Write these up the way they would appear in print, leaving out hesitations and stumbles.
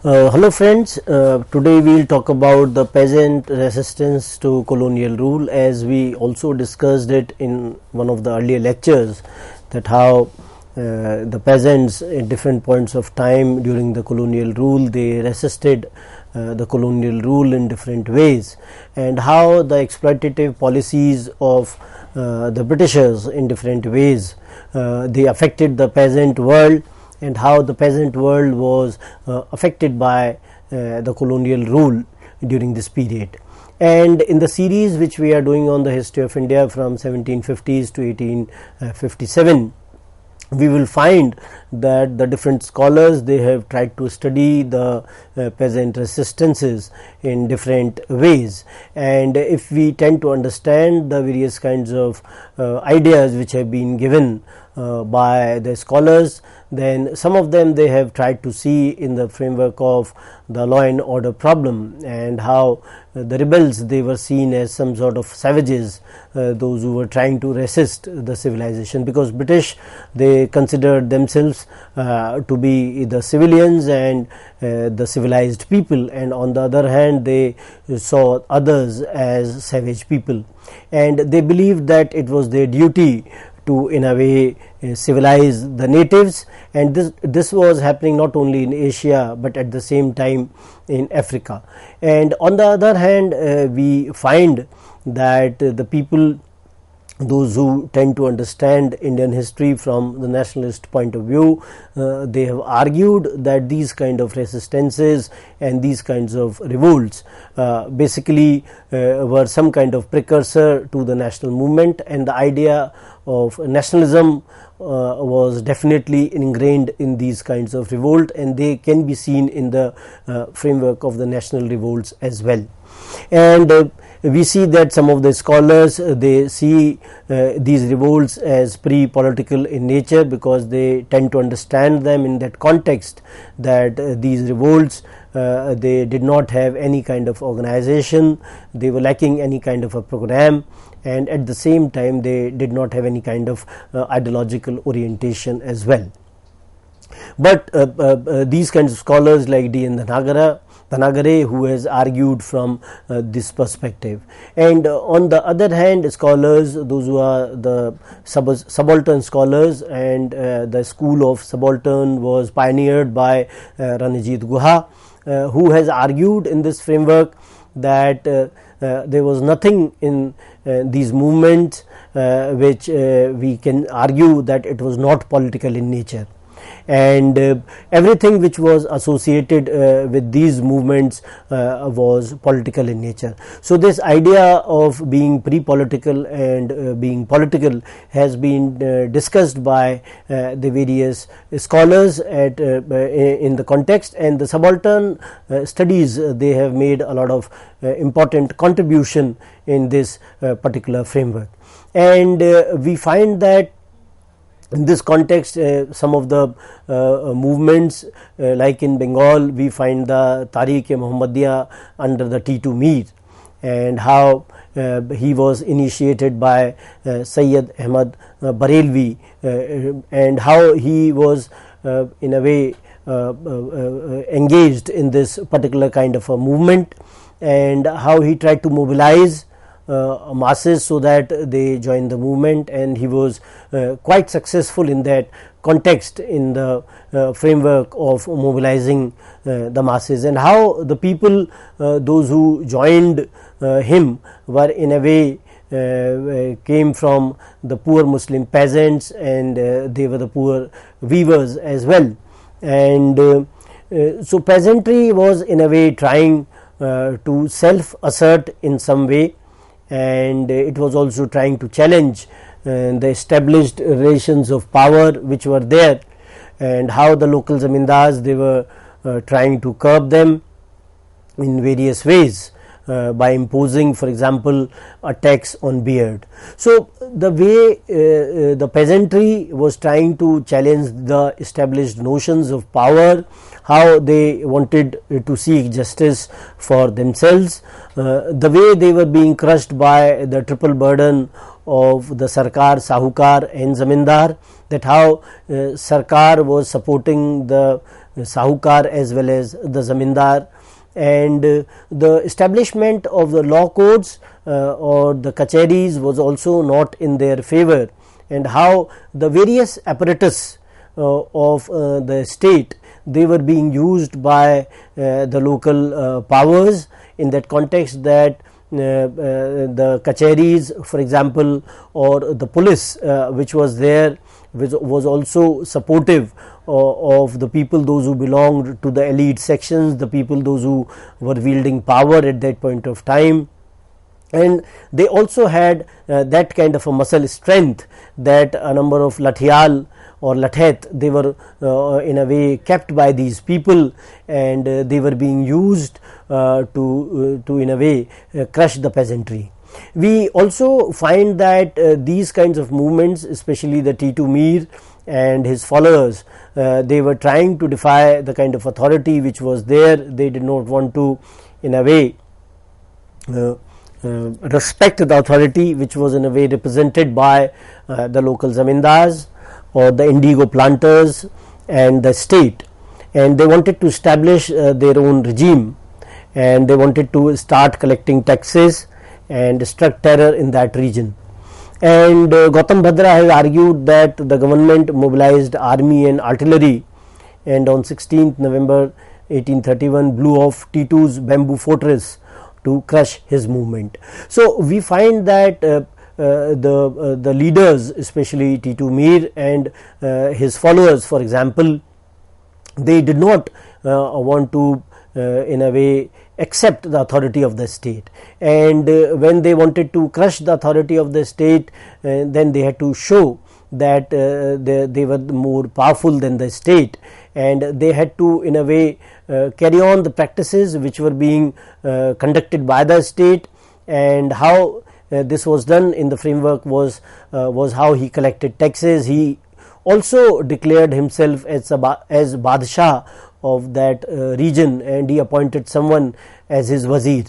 Hello friends, today we will talk about the peasant resistance to colonial rule, as we also discussed it in one of the earlier lectures, that how the peasants at different points of time during the colonial rule, they resisted the colonial rule in different ways, and how the exploitative policies of the Britishers in different ways they affected the peasant world, and how the peasant world was affected by the colonial rule during this period. And in the series which we are doing on the history of India from 1750s to 1857, we will find that the different scholars, they have tried to study the peasant resistances in different ways, and if we tend to understand the various kinds of ideas which have been given by the scholars, then some of them they have tried to see in the framework of the law and order problem, and how the rebels, they were seen as some sort of savages, those who were trying to resist the civilization, because British, they considered themselves to be the civilians and the civilized people, and on the other hand they saw others as savage people, and they believed that it was their duty to in a way civilize the natives, and this was happening not only in Asia but at the same time in Africa. And on the other hand, we find that the people, those who tend to understand Indian history from the nationalist point of view, they have argued that these kind of resistances and these kinds of revolts basically were some kind of precursor to the national movement, and the idea of nationalism was definitely ingrained in these kinds of revolt, and they can be seen in the framework of the national revolts as well. And we see that some of the scholars, they see these revolts as pre-political in nature, because they tend to understand them in that context, that these revolts, they did not have any kind of organization, they were lacking any kind of a program, and at the same time they did not have any kind of ideological orientation as well. But these kinds of scholars like D. N. Dhanagare, who has argued from this perspective, and on the other hand, scholars, those who are the subaltern scholars, and the school of subaltern was pioneered by Ranjit Guha, who has argued in this framework that there was nothing in these movements which we can argue that it was not political in nature, and everything which was associated with these movements was political in nature. So this idea of being pre-political and being political has been discussed by the various scholars at in the context, and the subaltern studies, they have made a lot of important contribution in this particular framework. And we find that in this context, some of the movements, like in Bengal, we find the Tariq-e-Muhammadiyya under the T2 Mir, and how he was initiated by Sayyid Ahmad Barelvi, and how he was in a way engaged in this particular kind of a movement, and how he tried to mobilize masses so that they join the movement, and he was quite successful in that context, in the framework of mobilizing the masses, and how the people, those who joined him, were in a way came from the poor Muslim peasants, and they were the poor weavers as well. And so peasantry was in a way trying to self-assert in some way, and it was also trying to challenge the established relations of power which were there, and how the local zamindars, they were trying to curb them in various ways by imposing, for example, a tax on beard. So the way the peasantry was trying to challenge the established notions of power, how they wanted to seek justice for themselves, the way they were being crushed by the triple burden of the Sarkar, Sahukar and Zamindar, that how Sarkar was supporting the Sahukar as well as the Zamindar, and the establishment of the law codes or the kacheris was also not in their favor, and how the various apparatus of the state, they were being used by the local powers in that context, that the kacheris, for example, or the police which was there, which was also supportive of the people, those who belonged to the elite sections, the people, those who were wielding power at that point of time. And they also had that kind of a muscle strength, that a number of lathial or lathet, they were in a way kept by these people, and they were being used to in a way crush the peasantry. We also find that these kinds of movements, especially the Titu Mir and his followers, they were trying to defy the kind of authority which was there. They did not want to in a way respect the authority which was in a way represented by the local zamindars or the indigo planters and the state, and they wanted to establish their own regime, and they wanted to start collecting taxes and struck terror in that region. And Gautam Bhadra has argued that the government mobilized army and artillery, and on 16th November 1831 blew off Titu's bamboo fortress to crush his movement. So we find that the leaders, especially Titu Mir and his followers, for example, they did not want to in a way accept the authority of the state, and when they wanted to crush the authority of the state, then they had to show that they were more powerful than the state, and they had to in a way carry on the practices which were being conducted by the state. And how this was done in the framework was how he collected taxes. He also declared himself as Badshah of that region, and he appointed someone as his wazir.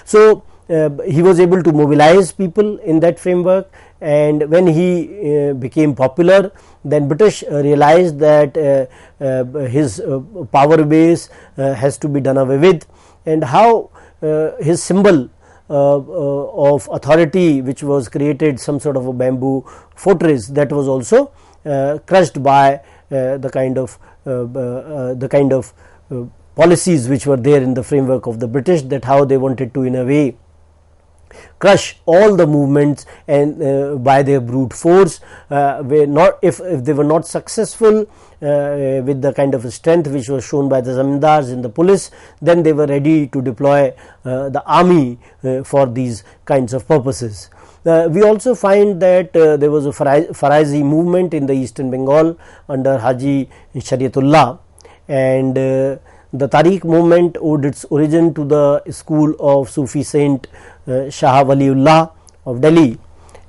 So he was able to mobilize people in that framework, and when he became popular, then British realized that his power base has to be done away with, and how his symbol of authority, which was created, some sort of a bamboo fortress, that was also crushed by the kind of policies which were there in the framework of the British, that how they wanted to in a way crush all the movements and by their brute force. If they were not successful with the kind of strength which was shown by the zamindars and the police, then they were ready to deploy the army for these kinds of purposes. We also find that there was a Faraizi movement in the Eastern Bengal under Haji Shariatullah, and the Tariq movement owed its origin to the school of Sufi saint Shah Waliullah of Delhi,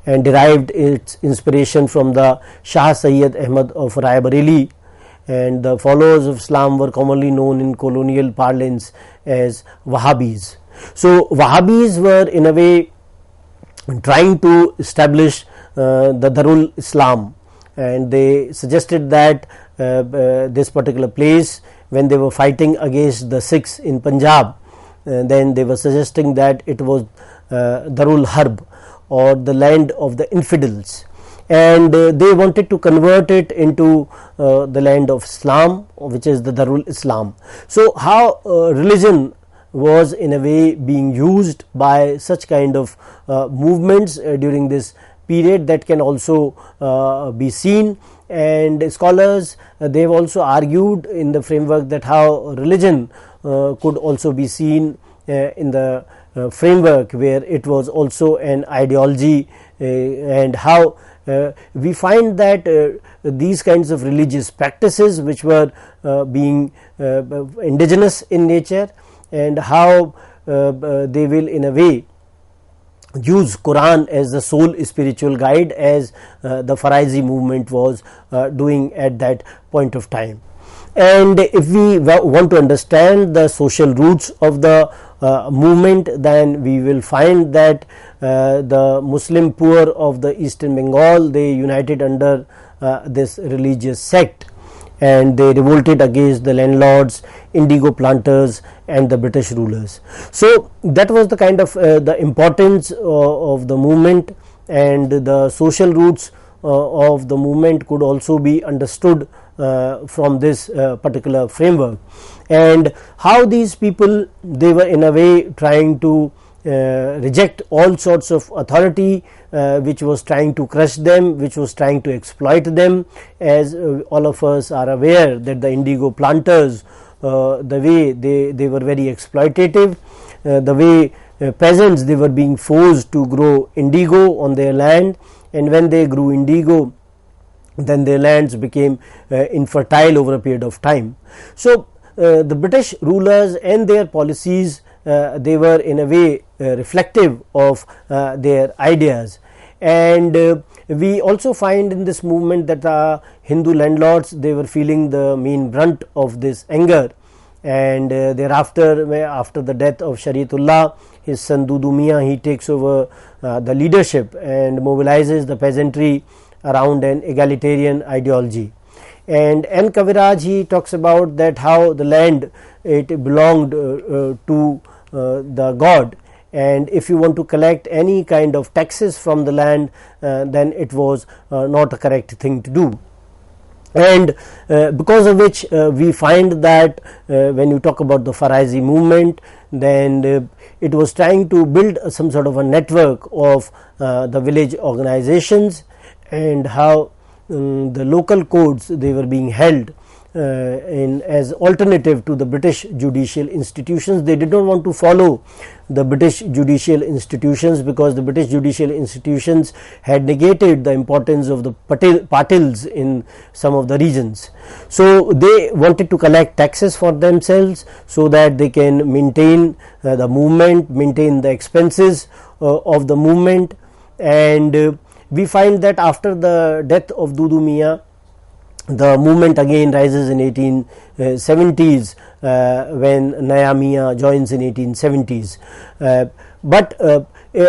and derived its inspiration from the Shah Sayyid Ahmad of Rai Bareli, and the followers of Islam were commonly known in colonial parlance as Wahhabis. So Wahhabis were in a way trying to establish the Darul Islam, and they suggested that this particular place, when they were fighting against the Sikhs in Punjab, then they were suggesting that it was Darul Harb, or the land of the infidels, and they wanted to convert it into the land of Islam, which is the Darul Islam. So how religion was in a way being used by such kind of movements during this period, that can also be seen. And scholars, they have also argued in the framework that how religion could also be seen in the framework where it was also an ideology, and how we find that these kinds of religious practices which were being indigenous in nature, and how they will in a way use Quran as the sole spiritual guide, as the Faraizi movement was doing at that point of time. And if we want to understand the social roots of the movement, then we will find that the Muslim poor of the Eastern Bengal, they united under this religious sect, and they revolted against the landlords, indigo planters and the British rulers. So that was the kind of the importance of the movement, and the social roots of the movement could also be understood from this particular framework, and how these people, they were in a way trying to reject all sorts of authority which was trying to crush them, which was trying to exploit them. As all of us are aware that the indigo planters, the way they were very exploitative, the way peasants, they were being forced to grow indigo on their land, and when they grew indigo, then their lands became infertile over a period of time. So the British rulers and their policies, they were in a way reflective of their ideas, and we also find in this movement that the Hindu landlords, they were feeling the main brunt of this anger, and thereafter, after the death of Shariatullah, his son Dudu Mian, he takes over the leadership and mobilizes the peasantry around an egalitarian ideology. And N. Kaviraj, he talks about that how the land, it belonged to the god, and if you want to collect any kind of taxes from the land, then it was not a correct thing to do. And because of which we find that when you talk about the Faraizi movement, then it was trying to build some sort of a network of the village organizations, and how the local courts, they were being held in as alternative to the British judicial institutions. They did not want to follow the British judicial institutions, because the British judicial institutions had negated the importance of the patils in some of the regions. So they wanted to collect taxes for themselves, so that they can maintain the movement, maintain the expenses of the movement. And we find that after the death of Dudu Mian, the movement again rises in 1870s when Naya Mian joins in 1870s. But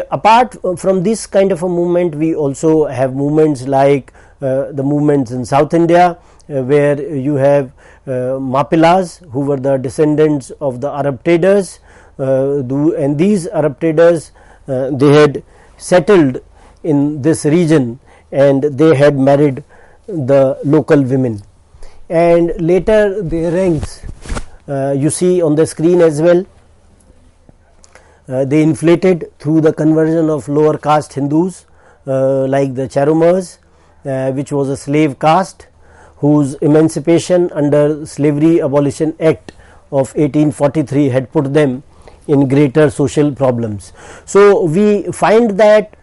apart from this kind of a movement, we also have movements like the movements in South India, where you have Mapilas, who were the descendants of the Arab traders, and these Arab traders, they had settled in this region, and they had married the local women, and later their ranks, you see on the screen as well, they inflated through the conversion of lower caste Hindus like the Charumars, which was a slave caste, whose emancipation under Slavery Abolition Act of 1843 had put them in greater social problems. So we find that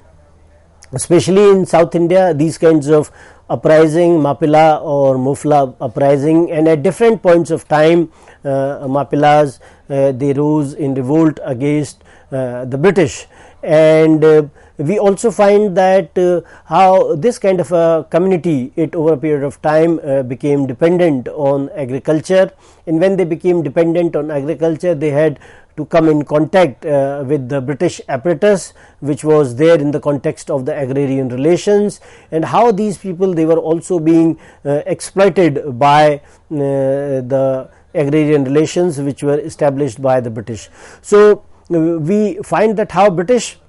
especially in South India, these kinds of uprising, Mapila or Mufla uprising, and at different points of time, Mapilas, they rose in revolt against the British. And we also find that how this kind of a community, it over a period of time became dependent on agriculture, and when they became dependent on agriculture, they had to come in contact with the British apparatus, which was there in the context of the agrarian relations, and how these people, they were also being exploited by the agrarian relations which were established by the British. So we find that how British,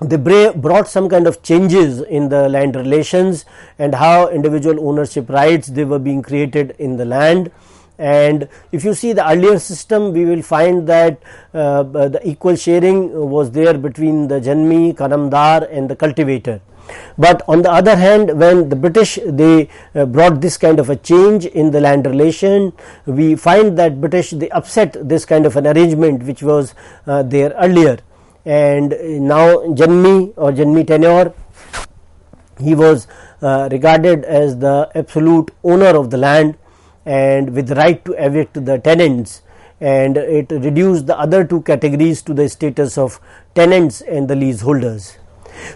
they brought some kind of changes in the land relations, and how individual ownership rights, they were being created in the land. And if you see the earlier system, we will find that the equal sharing was there between the Janmi, Karamdar and the cultivator. But on the other hand, when the British, they brought this kind of a change in the land relation, we find that British, they upset this kind of an arrangement which was there earlier. And now Janmi or Janmi tenure, he was regarded as the absolute owner of the land, and with the right to evict the tenants, and it reduced the other two categories to the status of tenants and the leaseholders.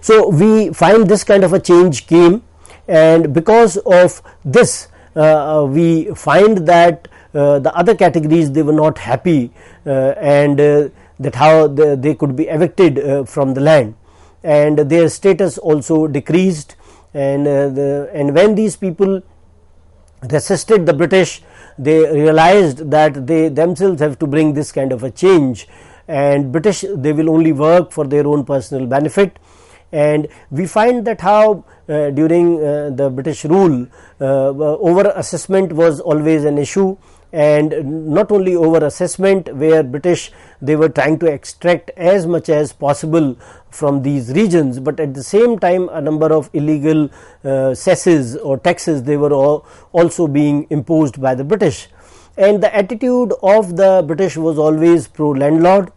So we find this kind of a change came, and because of this we find that the other categories, they were not happy, and that how they could be evicted from the land, and their status also decreased, and when these people, resisted the British, they realized that they themselves have to bring this kind of a change, and British, they will only work for their own personal benefit. And we find that how during the British rule, over assessment was always an issue, and not only over assessment, where British, they were trying to extract as much as possible from these regions, but at the same time a number of illegal cesses or taxes, they were also being imposed by the British. And the attitude of the British was always pro landlord,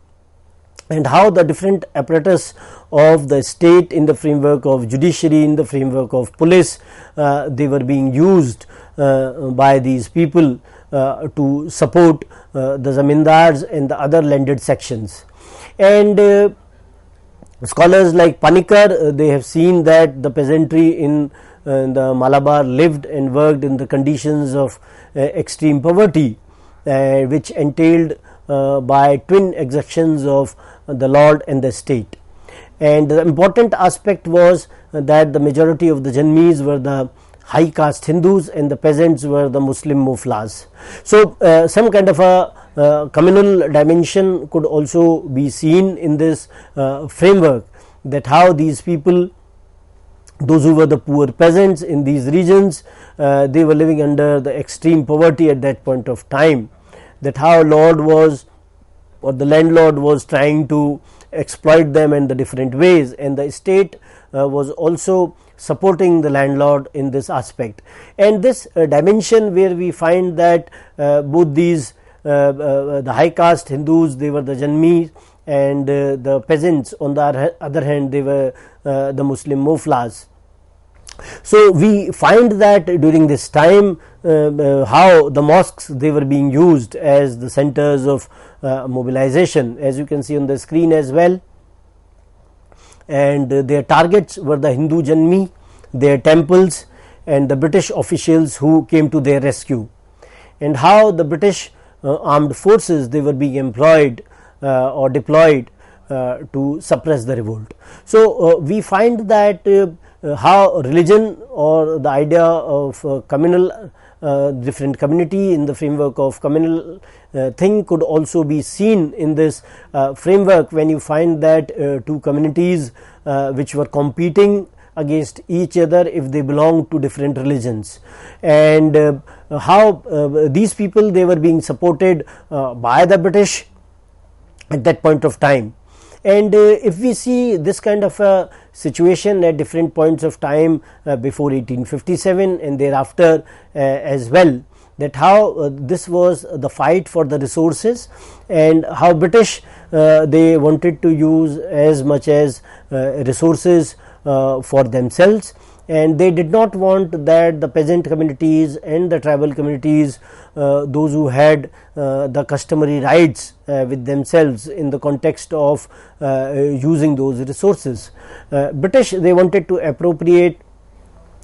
and how the different apparatus of the state in the framework of judiciary, in the framework of police, they were being used by these people to support the zamindars and the other landed sections. And scholars like Panikkar, they have seen that the peasantry in the Malabar lived and worked in the conditions of extreme poverty, which entailed by twin exactions of the lord and the state. And the important aspect was that the majority of the Janmis were the high caste Hindus, and the peasants were the Muslim muflas. So some kind of a communal dimension could also be seen in this framework, that how these people, those who were the poor peasants in these regions, they were living under the extreme poverty at that point of time, that how lord was, or the landlord was, trying to exploit them in the different ways, and the state was also supporting the landlord in this aspect. And this dimension, where we find that both these the high caste Hindus, they were the Janmis, and the peasants on the other hand, they were the Muslim muflas. So we find that during this time how the mosques, they were being used as the centers of mobilization, as you can see on the screen as well. And their targets were the Hindu Janmi, their temples, and the British officials who came to their rescue, and how the British armed forces, they were being employed or deployed to suppress the revolt. So we find that how religion, or the idea of communal different community in the framework of communal thing, could also be seen in this framework, when you find that two communities which were competing against each other if they belonged to different religions, and how these people, they were being supported by the British at that point of time. And if we see this kind of a situation at different points of time before 1857 and thereafter as well, that how this was the fight for the resources, and how British they wanted to use as much as resources for themselves, and they did not want that the peasant communities and the tribal communities, those who had the customary rights with themselves in the context of using those resources. British, they wanted to appropriate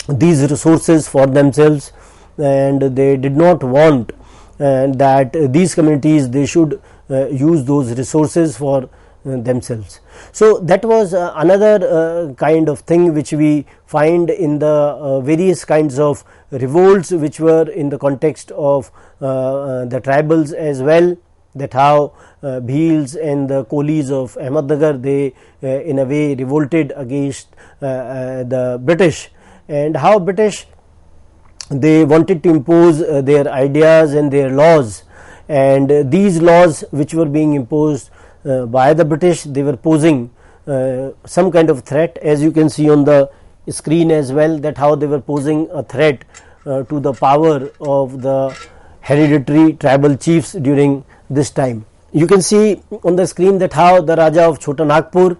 these resources for themselves, and they did not want that these communities, they should use those resources for themselves. So that was another kind of thing which we find in the various kinds of revolts which were in the context of the tribals as well, that how Bhils and the Kolis of Ahmednagar, they in a way revolted against the British, and how British, they wanted to impose their ideas and their laws, and these laws which were being imposed by the British, they were posing some kind of threat, as you can see on the screen as well, that how they were posing a threat to the power of the hereditary tribal chiefs during this time. You can see on the screen that how the Raja of Chota Nagpur,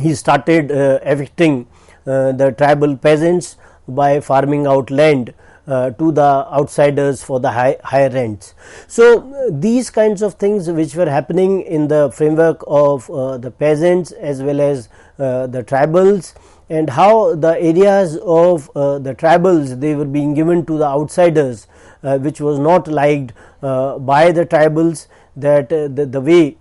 he started evicting the tribal peasants by farming out land to the outsiders for the higher rents. So these kinds of things which were happening in the framework of the peasants as well as the tribals, and how the areas of the tribals, they were being given to the outsiders, which was not liked by the tribals, that the way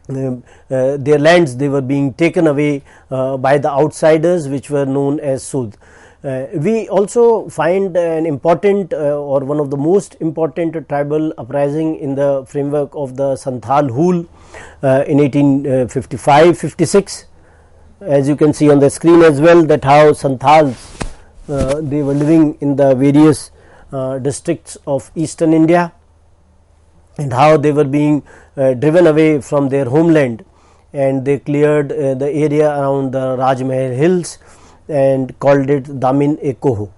their lands, they were being taken away by the outsiders, which were known as Sud. We also find an important or one of the most important tribal uprising in the framework of the Santhal Hul in 1855-56. As you can see on the screen as well, that how Santhals they were living in the various districts of eastern India, and how they were being driven away from their homeland, and they cleared the area around the Rajmahal hills and called it Damin-e-Koho.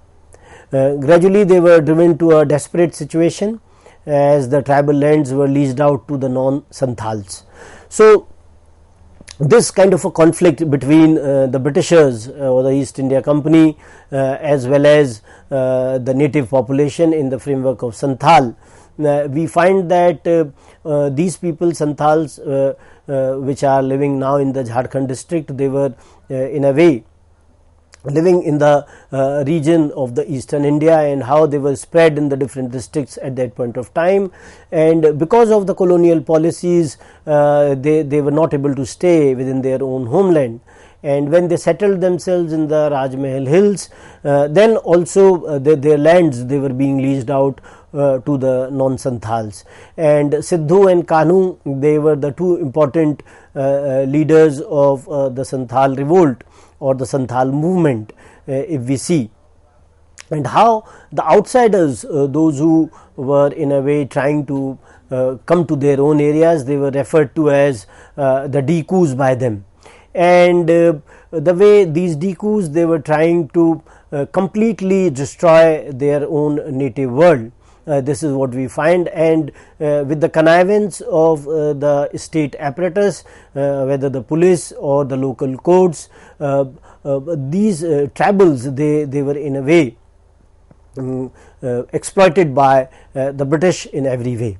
Gradually they were driven to a desperate situation as the tribal lands were leased out to the non-Santhals. So this kind of a conflict between the Britishers or the East India Company as well as the native population in the framework of Santhal, we find that these people Santhals which are living now in the Jharkhand district, they were in a way living in the region of the eastern India, and how they were spread in the different districts at that point of time. And because of the colonial policies, they were not able to stay within their own homeland, and when they settled themselves in the Rajmahal hills, then also their lands, they were being leased out to the non-Santhals. And Siddhu and Kanu, they were the two important leaders of the Santhal revolt or the Santhal movement, if we see, and how the outsiders, those who were in a way trying to come to their own areas, they were referred to as the Dikus by them. And the way these Dikus, they were trying to completely destroy their own native world. This is what we find, and with the connivance of the state apparatus, whether the police or the local courts, these tribals, they were in a way exploited by the British in every way.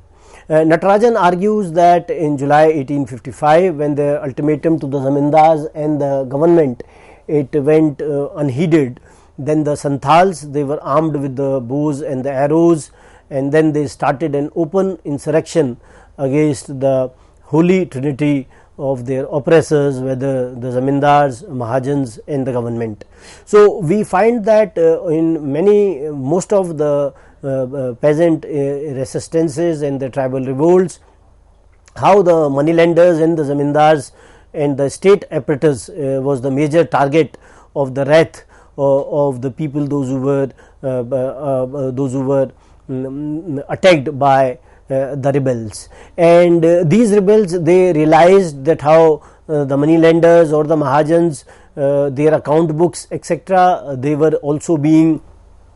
Natarajan argues that in July 1855, when the ultimatum to the zamindars and the government, it went unheeded, then the Santhals, they were armed with the bows and the arrows, and then they started an open insurrection against the holy trinity of their oppressors, whether the zamindars, mahajans and the government. So we find that in most of the peasant resistances and the tribal revolts, how the moneylenders and the zamindars and the state apparatus was the major target of the wrath of the people, those who were attacked by the rebels. And these rebels, they realized that how the moneylenders or the mahajans, their account books etc., they were also being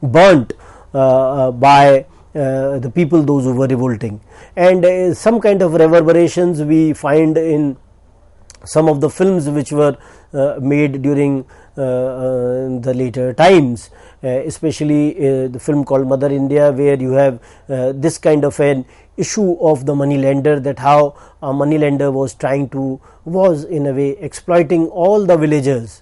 burnt by the people, those who were revolting. And some kind of reverberations we find in some of the films which were made during the later times, especially the film called Mother India, where you have this kind of an issue of the moneylender, that how a moneylender was in a way exploiting all the villagers.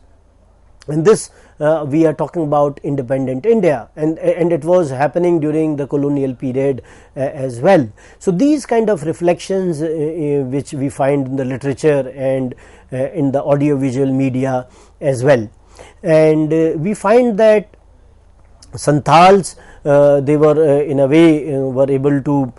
And this we are talking about independent India, and it was happening during the colonial period as well. So these kind of reflections which we find in the literature and in the audiovisual media as well. And we find that Santhals, they were in a way were able to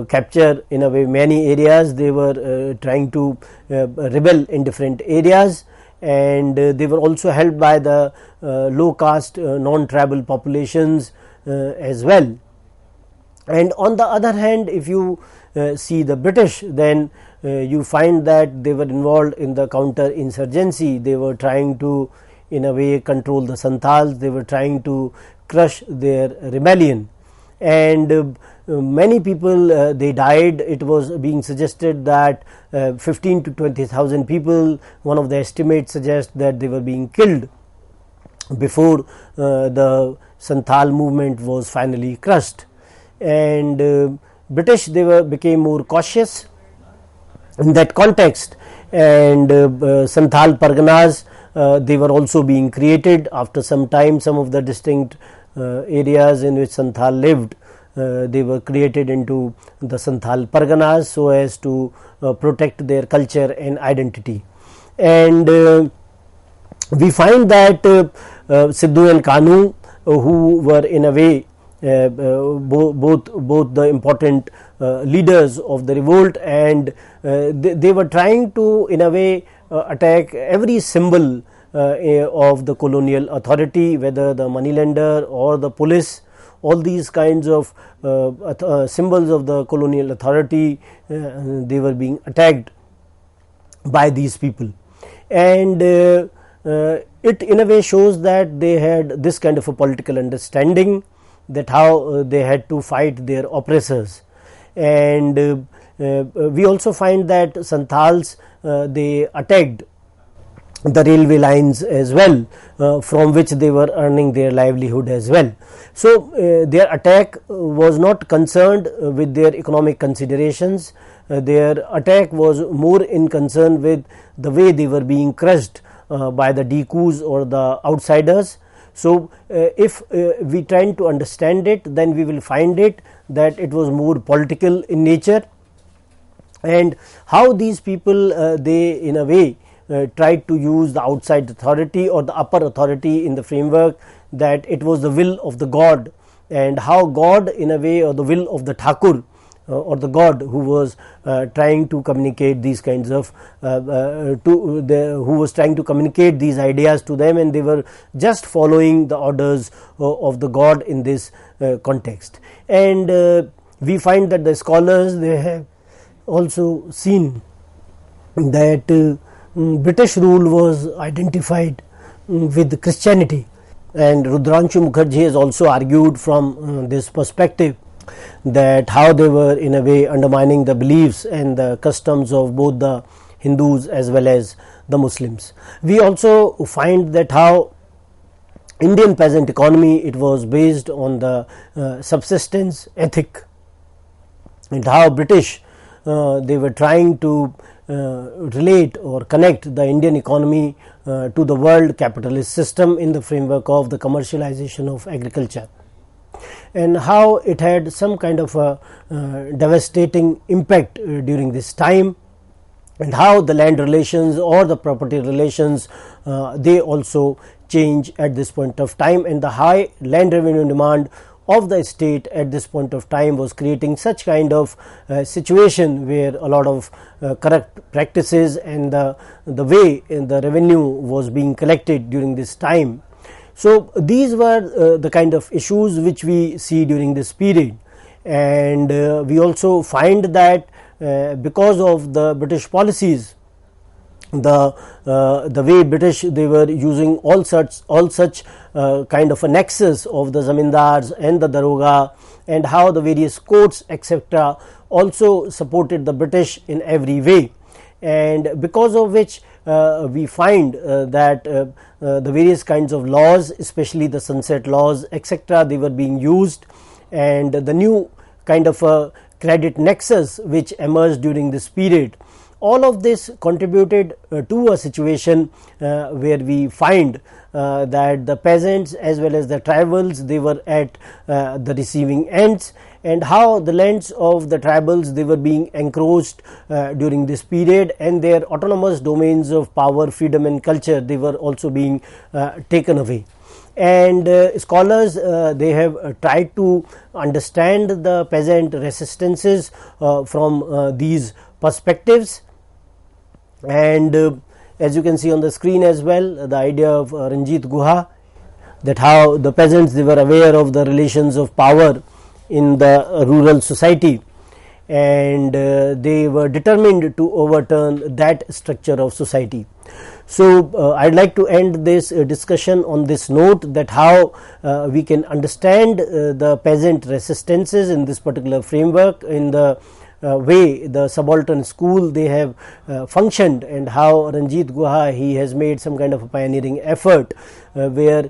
capture in a way many areas. They were trying to rebel in different areas, and they were also helped by the low caste non-tribal populations as well. And on the other hand, if you see the British, then you find that they were involved in the counter insurgency. They were trying to in a way control the Santhals, they were trying to crush their rebellion, and many people they died. It was being suggested that 15 to 20,000 people, one of the estimates suggests that they were being killed before the Santhal movement was finally crushed. And British, they became more cautious in that context, and Santhal Parganas, they were also being created after some time. Some of the distinct areas in which Santhal lived, they were created into the Santhal Parganas so as to protect their culture and identity. And we find that Sidhu and Kanu, who were in a way both the important leaders of the revolt, and they were trying to in a way attack every symbol of the colonial authority, whether the moneylender or the police. All these kinds of symbols of the colonial authority, they were being attacked by these people, and it in a way shows that they had this kind of a political understanding, that how they had to fight their oppressors. And we also find that Santals, they attacked the railway lines as well, from which they were earning their livelihood as well. So their attack was not concerned with their economic considerations. Their attack was more in concern with the way they were being crushed by the Dikus or the outsiders. So if we try to understand it, then we will find it that it was more political in nature, and how these people they in a way tried to use the outside authority or the upper authority in the framework that it was the will of the God, and how God in a way, or the will of the Thakur or the God who was trying to communicate these kinds of who was trying to communicate these ideas to them, and they were just following the orders of the God in this context. And we find that the scholars, they have also seen that British rule was identified with Christianity, and Rudranshu Mukherjee has also argued from this perspective that how they were in a way undermining the beliefs and the customs of both the Hindus as well as the Muslims. We also find that how Indian peasant economy, it was based on the subsistence ethic, and how British they were trying to relate or connect the Indian economy to the world capitalist system in the framework of the commercialization of agriculture, and how it had some kind of a devastating impact during this time, and how the land relations or the property relations they also change at this point of time, and the high land revenue demand of the state at this point of time was creating such kind of situation where a lot of corrupt practices and the way the revenue was being collected during this time. So these were the kind of issues which we see during this period, and we also find that because of the British policies, the way British they were using all such kind of a nexus of the zamindars and the daroga, and how the various courts etc. also supported the British in every way, and because of which we find that the various kinds of laws, especially the sunset laws etc., they were being used, and the new kind of a credit nexus which emerged during this period. All of this contributed to a situation where we find that the peasants as well as the tribals, they were at the receiving ends, and how the lands of the tribals, they were being encroached during this period, and their autonomous domains of power, freedom and culture, they were also being taken away. And scholars they have tried to understand the peasant resistances from these perspectives, and as you can see on the screen as well, the idea of Ranjit Guha, that how the peasants, they were aware of the relations of power in the rural society, and they were determined to overturn that structure of society. So I'd like to end this discussion on this note, that how we can understand the peasant resistances in this particular framework, in the way the subaltern school they have functioned, and how Ranjit Guha, he has made some kind of a pioneering effort where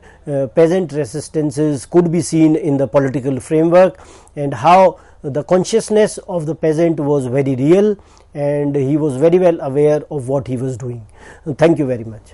peasant resistances could be seen in the political framework, and how the consciousness of the peasant was very real, and he was very well aware of what he was doing. Thank you very much.